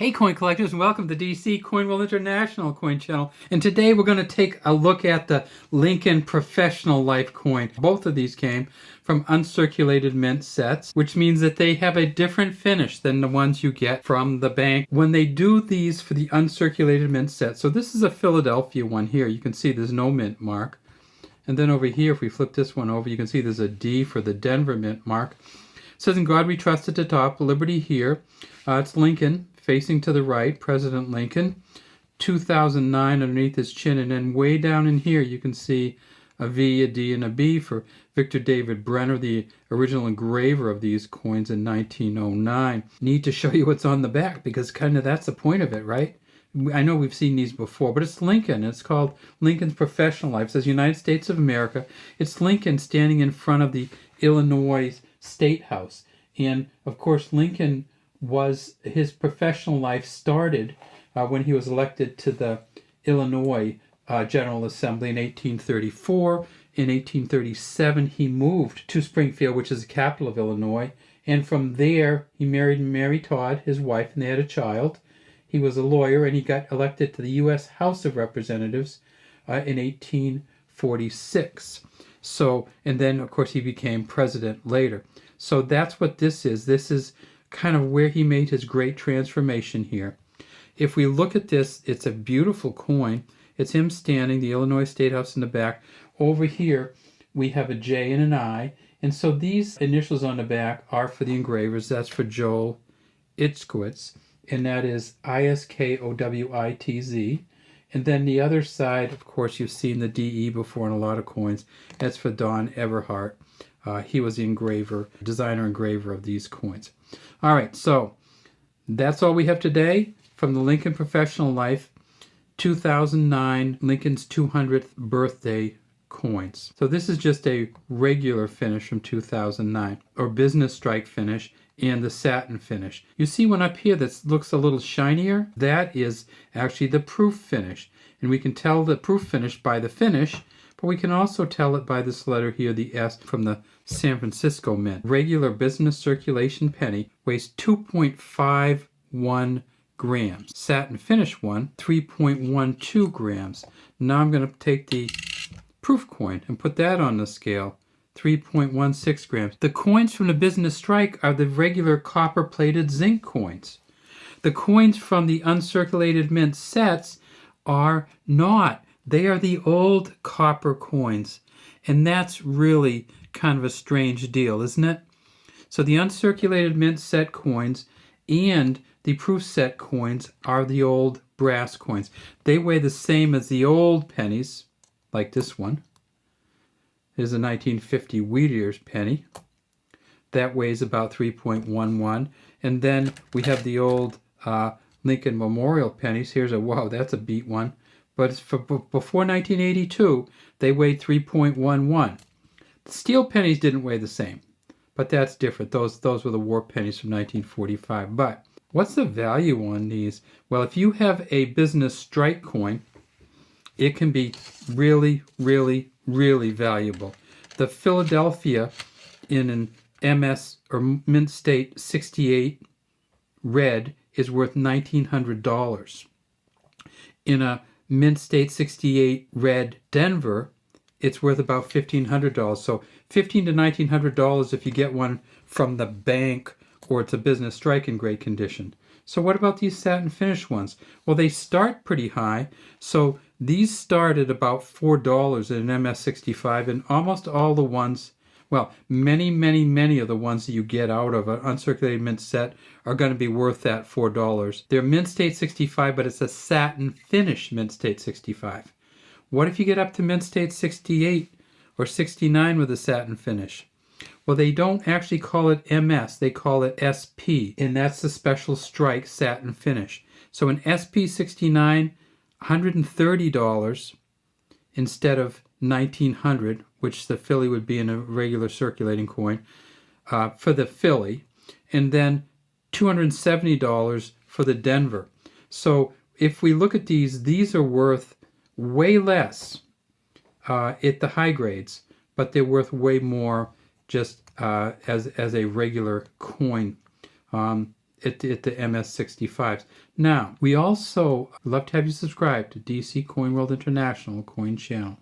Hey coin collectors, and welcome to DC Coin World International Coin Channel. And today we're going to take a look at the Lincoln Professional Life coin. Both of these came from uncirculated mint sets, which means that they have a different finish than the ones you get from the bank when they do these for the uncirculated mint set. So this is a Philadelphia one here. You can see there's no mint mark. And then over here, if we flip this one over, you can see there's a D for the Denver mint mark. It says, "In God We Trust" at the top, Liberty here. It's Lincoln facing to the right, President Lincoln. 2009 underneath his chin, and then way down in here you can see a V, a D, and a B for Victor David Brenner, the original engraver of these coins in 1909. Need to show you what's on the back because kind of that's the point of it, right? I know we've seen these before, but it's Lincoln. It's called Lincoln's Professional Life. It says United States of America. It's Lincoln standing in front of the Illinois State House. And of course, Lincoln his professional life started when he was elected to the Illinois General Assembly in 1834. In 1837, he moved to Springfield, which is the capital of Illinois. And from there, he married Mary Todd, his wife, and they had a child. He was a lawyer, and he got elected to the U.S. House of Representatives in 1846. So, and then, of course, he became president later. So that's what this is. This is kind of where he made his great transformation here. If we look at this, it's a beautiful coin. It's him standing, the Illinois State House in the back. Over here, we have a J and an I. And so these initials on the back are for the engravers. That's for Joel Itzkowitz, and that is Iskowitz. And then the other side, of course, you've seen the DE before in a lot of coins. That's for Don Everhart. He was the engraver, designer engraver of these coins. All right, so that's all we have today from the Lincoln Professional Life 2009 Lincoln's 200th birthday coins. So this is just a regular finish from 2009, or business strike finish, and the satin finish. You see one up here that looks a little shinier? That is actually the proof finish. And we can tell the proof finish by the finish, but we can also tell it by this letter here, the S from the San Francisco Mint. Regular business circulation penny weighs 2.51 grams. Satin finish one, 3.12 grams. Now I'm going to take the proof coin and put that on the scale, 3.16 grams. The coins from the business strike are the regular copper-plated zinc coins. The coins from the uncirculated mint sets are not. They are the old copper coins, and that's really kind of a strange deal, isn't it? So the uncirculated mint set coins and the proof set coins are the old brass coins. They weigh the same as the old pennies, like this one. Here's a 1950 Wheatears penny. That weighs about 3.11. And then we have the old Lincoln Memorial pennies. Here's a, wow, that's a beat one. But for before 1982, they weighed 3.11. The steel pennies didn't weigh the same, but that's different. Those were the war pennies from 1945. But what's the value on these? Well, if you have a business strike coin, it can be really, really, really valuable. The Philadelphia in an MS or Mint State 68 red is worth $1,900. In a Mint State 68 red Denver, it's worth about $1,500. So $1,500 to $1,900 if you get one from the bank or it's a business strike in great condition. So what about these satin finish ones? Well, they start pretty high. So these start at about $4 in an MS65, and almost all the ones, well, many, many, many of the ones that you get out of an uncirculated mint set are going to be worth that $4. They're Mint State 65, but it's a satin finish Mint State 65. What if you get up to Mint State 68 or 69 with a satin finish? Well, they don't actually call it MS, they call it SP, and that's the special strike satin finish. So an SP 69, $130 instead of $1,900, which the Philly would be in a regular circulating coin for the Philly, and then $270 for the Denver. So if we look at these are worth way less at the high grades, but they're worth way more just as a regular coin. at the MS65s. Now, we also love to have you subscribe to DC Coin World International Coin Channel.